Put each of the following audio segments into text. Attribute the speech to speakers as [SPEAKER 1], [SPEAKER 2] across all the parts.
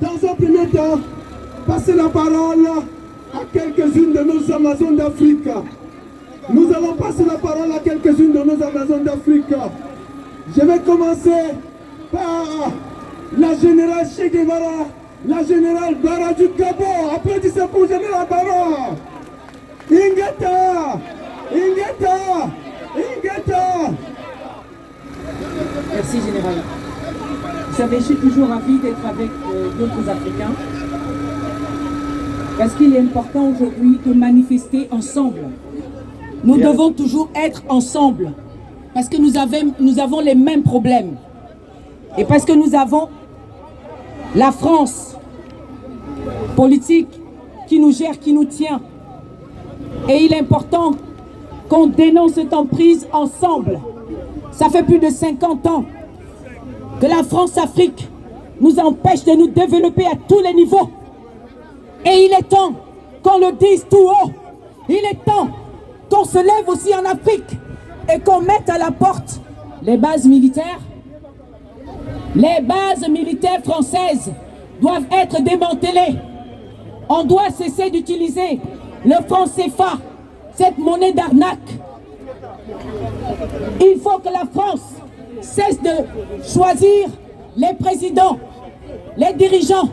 [SPEAKER 1] dans un premier temps, passer la parole à quelques-unes de nos Amazones d'Afrique. Nous allons passer la parole à quelques-unes de nos Amazones d'Afrique. Je vais commencer par la générale Che Guevara, la générale Bara du Gabon. Applaudissez pour général Bara. Ingeta, Ingeta, Ingeta.
[SPEAKER 2] Merci général. Vous savez, je suis toujours ravie d'être avec d'autres Africains. Parce qu'il est important aujourd'hui de manifester ensemble. Nous devons toujours être ensemble. Parce que nous avons les mêmes problèmes. Et parce que nous avons la France politique qui nous gère, qui nous tient. Et il est important qu'on dénonce cette emprise ensemble. Ça fait plus de 50 ans que la France-Afrique nous empêche de nous développer à tous les niveaux. Et il est temps qu'on le dise tout haut. Il est temps qu'on se lève aussi en Afrique et qu'on mette à la porte les bases militaires. Les bases militaires françaises doivent être démantelées. On doit cesser d'utiliser le franc CFA, cette monnaie d'arnaque. Il faut que la France cesse de choisir les présidents, les dirigeants,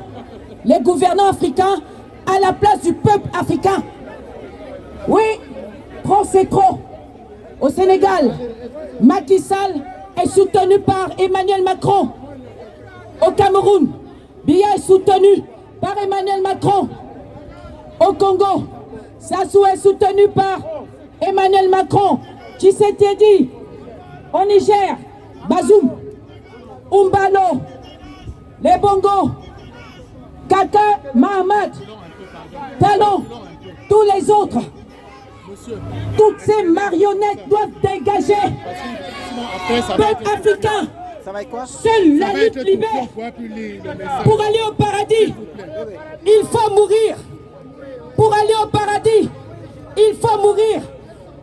[SPEAKER 2] les gouvernants africains à la place du peuple africain. Oui, trop c'est trop. Au Sénégal, Macky Sall est soutenu par Emmanuel Macron. Au Cameroun, Biya est soutenu par Emmanuel Macron. Au Congo, Sassou est soutenu par Emmanuel Macron. Tshisekedi. Au Niger, Bazoum, Umbalo, les Bongo, Kaka Mahamad, Talon, tous les autres. Toutes ces marionnettes doivent dégager. Peuple africain, seule la lutte libère. Pour aller au paradis, il faut mourir. Pour aller au paradis, il faut mourir.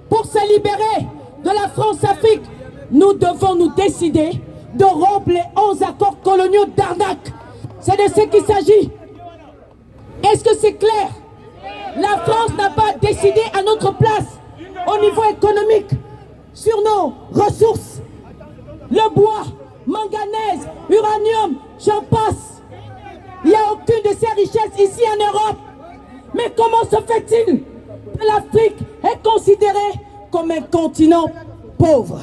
[SPEAKER 2] Pour se libérer de la France-Afrique, nous devons nous décider de rompre les 11 accords coloniaux d'arnaque. C'est de ce qu'il s'agit. Est-ce que c'est clair? La France n'a pas décidé à notre place au niveau économique sur nos ressources. Le bois, manganèse, uranium, j'en passe. Il n'y a aucune de ces richesses ici en Europe. Mais comment se fait-il que l'Afrique est considérée comme un continent pauvre?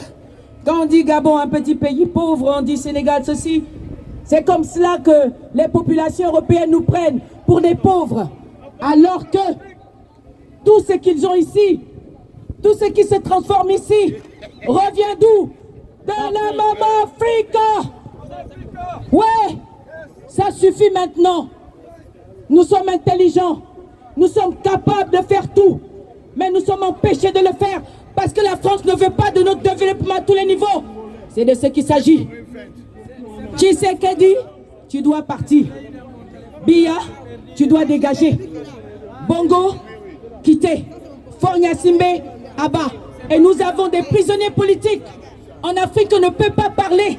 [SPEAKER 2] Quand on dit Gabon, un petit pays pauvre, on dit Sénégal, ceci. C'est comme cela que les populations européennes nous prennent pour des pauvres. Alors que tout ce qu'ils ont ici, tout ce qui se transforme ici, revient d'où? De la maman Afrique. Ouais, ça suffit maintenant. Nous sommes intelligents, nous sommes capables de faire tout, mais nous sommes empêchés de le faire parce que la France ne veut pas de notre développement à tous les niveaux. C'est de ce qu'il s'agit. Tshisekedi, tu dois partir. Biya, tu dois dégager. Bongo, quitter. Fornia Simbe, Abba. Et nous avons des prisonniers politiques. En Afrique, on ne peut pas parler.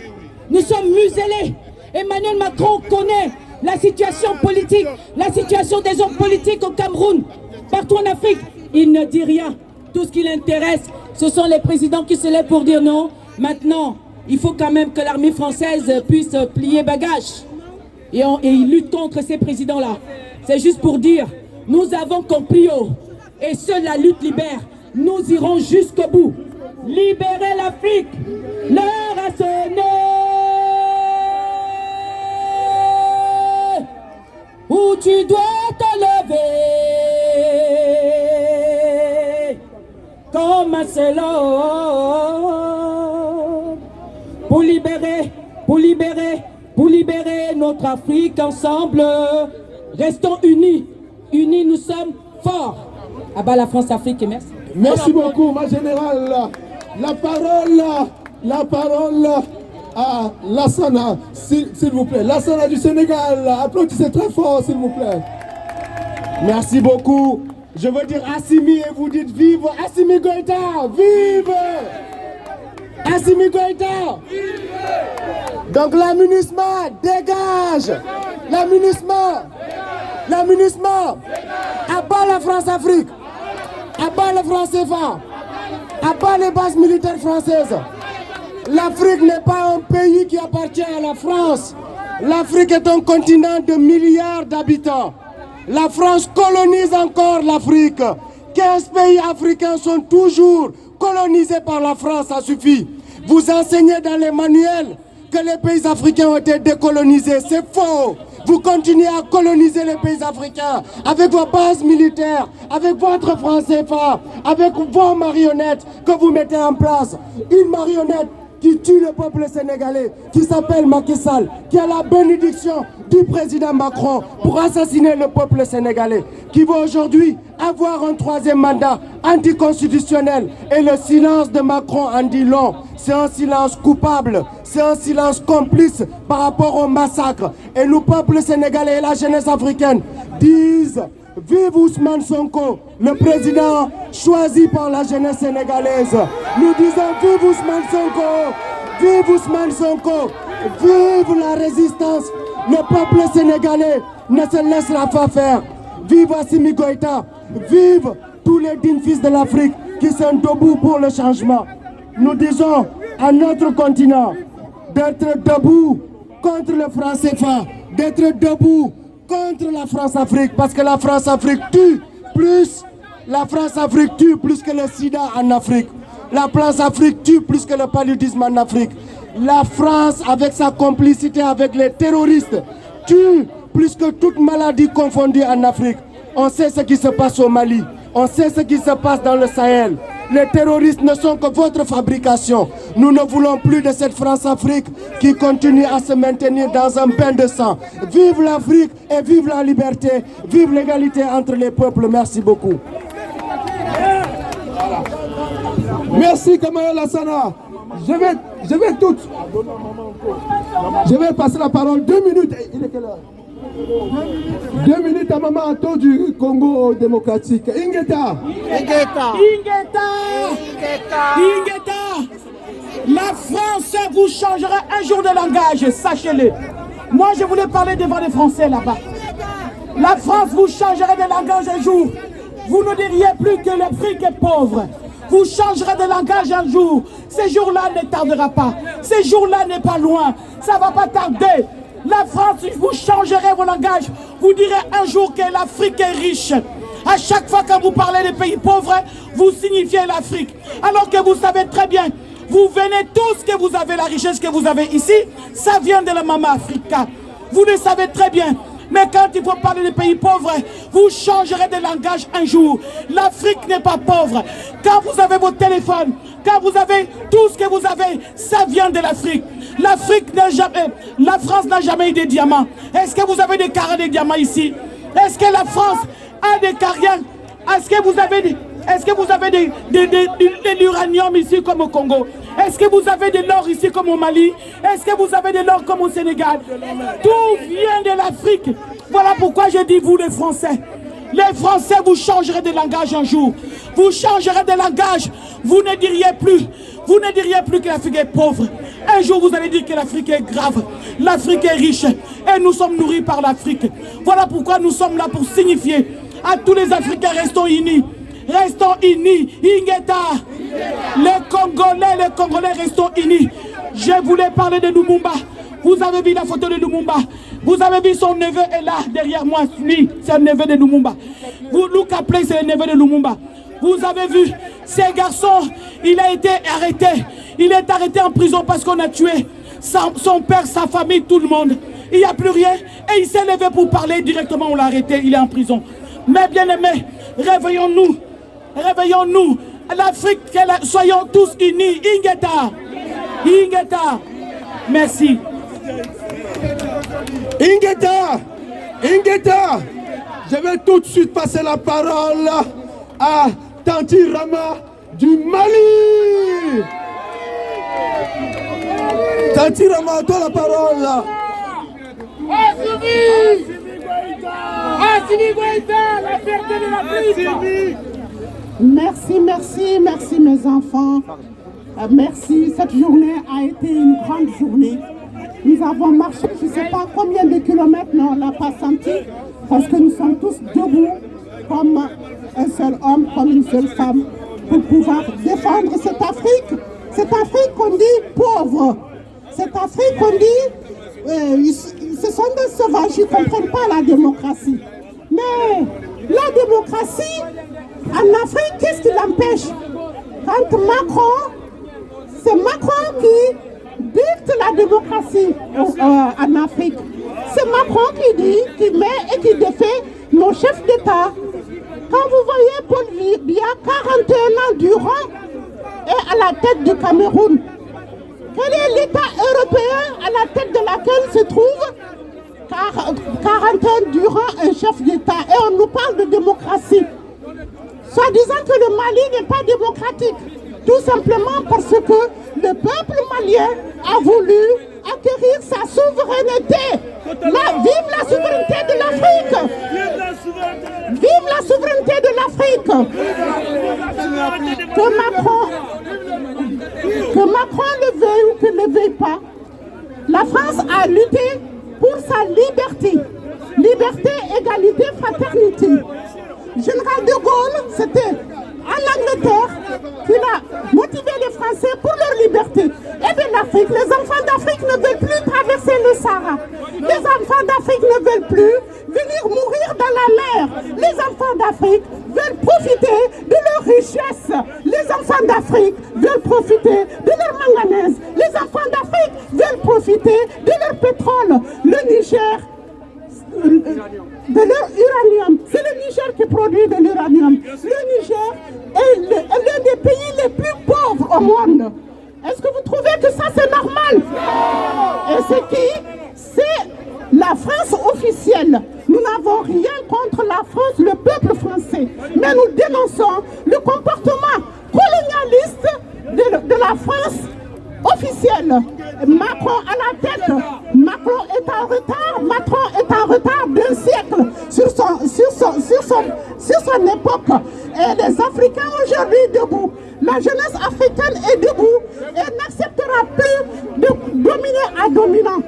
[SPEAKER 2] Nous sommes muselés. Emmanuel Macron connaît la situation politique, la situation des hommes politiques au Cameroun, partout en Afrique. Il ne dit rien. Tout ce qui l'intéresse, ce sont les présidents qui se lèvent pour dire non. Maintenant, il faut quand même que l'armée française puisse plier bagage. Et il lutte contre ces présidents-là. C'est juste pour dire, nous avons compris, et seule la lutte libère. Nous irons jusqu'au bout. Libérer l'Afrique. L'heure a sonné. Où tu dois te lever. Comme un seul homme. Pour libérer, pour libérer, pour libérer notre Afrique ensemble. Restons unis. Unis, nous sommes forts. À bas la France-Afrique et merci.
[SPEAKER 1] Merci beaucoup, ma générale. La parole à Lassana, s'il vous plaît. Lassana du Sénégal, applaudissez très fort, s'il vous plaît. Merci beaucoup. Je veux dire Assimi et vous dites vive Assimi Goïta, vive Assimi Goïta. Donc la MINUSMA dégage.
[SPEAKER 3] L'amunissement, à bas la France-Afrique, à bas le franc CFA, à bas les bases militaires françaises. L'Afrique n'est pas un pays qui appartient à la France. L'Afrique est un continent de milliards d'habitants. La France colonise encore l'Afrique. 15 pays africains sont toujours colonisés par la France, ça suffit. Vous enseignez dans les manuels que les pays africains ont été décolonisés. C'est faux. Vous continuez à coloniser les pays africains avec vos bases militaires, avec votre franc CFA, avec vos marionnettes que vous mettez en place. Une marionnette qui tue le peuple sénégalais, qui s'appelle Macky Sall, qui a la bénédiction du président Macron pour assassiner le peuple sénégalais, qui va aujourd'hui avoir un troisième mandat anticonstitutionnel. Et le silence de Macron en dit long. C'est un silence coupable, c'est un silence complice par rapport au massacre. Et nous, peuple sénégalais et la jeunesse africaine, disent vive Ousmane Sonko, le président choisi par la jeunesse sénégalaise. Nous disons vive Ousmane Sonko, vive Ousmane Sonko, vive la résistance. Le peuple sénégalais ne se laissera pas faire. Vive Assimi Goïta, vive tous les dignes fils de l'Afrique qui sont debout pour le changement. Nous disons à notre continent d'être debout contre le franc CFA, d'être debout contre la France-Afrique, parce que la France-Afrique tue plus, que le sida en Afrique. La France-Afrique tue plus que le paludisme en Afrique. La France, avec sa complicité avec les terroristes, tue plus que toute maladie confondue en Afrique. On sait ce qui se passe au Mali, on sait ce qui se passe dans le Sahel. Les terroristes ne sont que votre fabrication. Nous ne voulons plus de cette France-Afrique qui continue à se maintenir dans un bain de sang. Vive l'Afrique et vive la liberté, vive l'égalité entre les peuples. Merci beaucoup.
[SPEAKER 1] Merci Kamala Lassana. Je vais passer la parole 2 minutes. Il est quelle heure? 2 minutes à Maman Anto du Congo démocratique. Ingeta.
[SPEAKER 2] La France vous changera un jour de langage, sachez-le. Moi, je voulais parler devant les Français là-bas. La France vous changera de langage un jour. Vous ne diriez plus que l'Afrique est pauvre. Vous changerez de langage un jour. Ce jour-là ne tardera pas. Ce jour-là n'est pas loin. Ça ne va pas tarder. La France, vous changerez vos langages. Vous direz un jour que l'Afrique est riche. À chaque fois que vous parlez des pays pauvres, vous signifiez l'Afrique. Alors que vous savez très bien, vous venez tous que vous avez la richesse que vous avez ici, ça vient de la Mama Africa. Vous le savez très bien. Mais quand il faut parler des pays pauvres, vous changerez de langage un jour. L'Afrique n'est pas pauvre. Quand vous avez vos téléphones, quand vous avez tout ce que vous avez, ça vient de l'Afrique. L'Afrique n'a jamais, la France n'a jamais eu des diamants. Est-ce que vous avez des carrés de diamants ici? Est-ce que la France a des carrières? Est-ce que vous avez de l'uranium ici comme au Congo? Est-ce que vous avez de l'or ici comme au Mali? Est-ce que vous avez de l'or comme au Sénégal? Tout vient de l'Afrique. Voilà pourquoi je dis vous les Français. Les Français, vous changerez de langage un jour. Vous changerez de langage. Vous ne diriez plus que l'Afrique est pauvre. Un jour, vous allez dire que l'Afrique est grave. L'Afrique est riche. Et nous sommes nourris par l'Afrique. Voilà pourquoi nous sommes là pour signifier à tous les Africains, restons unis. Restons unis. Ingeta. Les Congolais, restons unis. Je voulais parler de Lumumba. Vous avez vu la photo de Lumumba. Vous avez vu son neveu est là, derrière moi. Lui, c'est un neveu de Lumumba. Luka Play, c'est le neveu de Lumumba. Vous avez vu, ces garçons, il a été arrêté. Il est arrêté en prison parce qu'on a tué son père, sa famille, tout le monde. Il n'y a plus rien. Et il s'est levé pour parler directement, on l'a arrêté, il est en prison. Mais bien aimés, réveillons-nous. Réveillons-nous. L'Afrique, soyons tous unis. Ingeta. Ingeta. Merci.
[SPEAKER 1] Ingeta. Je vais tout de suite passer la parole à Tanti Rama du Mali. Tanti Rama, toi la parole.
[SPEAKER 4] Assimi Goïta, la fierté de l'Afrique. Merci mes enfants. Merci, cette journée a été une grande journée.
[SPEAKER 5] Nous avons marché, je ne sais pas combien de kilomètres, mais on ne l'a pas senti, parce que nous sommes tous debout, comme un seul homme, comme une seule femme, pour pouvoir défendre cette Afrique. Cette Afrique qu'on dit pauvre. Cette Afrique qu'on dit, ce sont des sauvages, ils ne comprennent pas la démocratie. Mais la démocratie, en Afrique, qu'est-ce qui l'empêche? Quand Macron, c'est Macron qui dicte la démocratie en Afrique. C'est Macron qui dit, qui met et qui défait nos chefs d'État. Quand vous voyez Paul Biya, 41 ans durant, est à la tête du Cameroun. Quel est l'État européen à la tête de laquelle se trouve 40 ans durant un chef d'État? Et on nous parle de démocratie. Soit disant que le Mali n'est pas démocratique. Tout simplement parce que le peuple malien a voulu acquérir sa souveraineté. Vive la souveraineté de l'Afrique! Vive la souveraineté de l'Afrique! Que Macron le veuille ou que ne le veuille pas, la France a lutté pour sa liberté. Liberté, égalité, fraternité. Général de Gaulle, c'était en Angleterre qu'il a motivé les Français pour leur liberté. Et bien l'Afrique, les enfants d'Afrique ne veulent plus traverser le Sahara. Les enfants d'Afrique ne veulent plus venir mourir dans la mer. Les enfants d'Afrique veulent profiter de leur richesse. Les enfants d'Afrique veulent profiter de leur manganèse. Les enfants d'Afrique veulent profiter de leur pétrole. Le Niger, de leur uranium. C'est le Niger qui produit de l'uranium. Le Niger est l'un des pays les plus pauvres au monde. Est-ce que vous trouvez que ça c'est normal? Et c'est qui? C'est la France officielle. Nous n'avons rien contre la France, le peuple français. Mais nous dénonçons le comportement colonialiste de la France officielle. Macron à la tête. Macron est en retard. Macron est en retard d'un siècle sur son époque. Et les Africains aujourd'hui debout. La jeunesse africaine est debout et n'acceptera plus de dominer à dominant.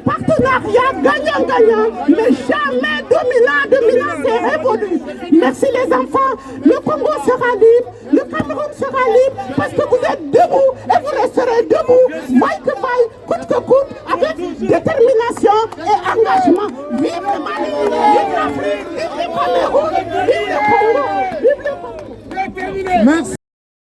[SPEAKER 5] Partenariat gagnant-gagnant, mais jamais dominant, c'est révolu. Merci les enfants, le Congo sera libre, le Cameroun sera libre, parce que vous êtes debout et vous resterez debout, vaille que vaille, coûte que coûte, avec détermination et engagement. Vive le Mali, vive l'Afrique, vive le Cameroun, vive le Congo, vive le Congo.
[SPEAKER 3] Merci.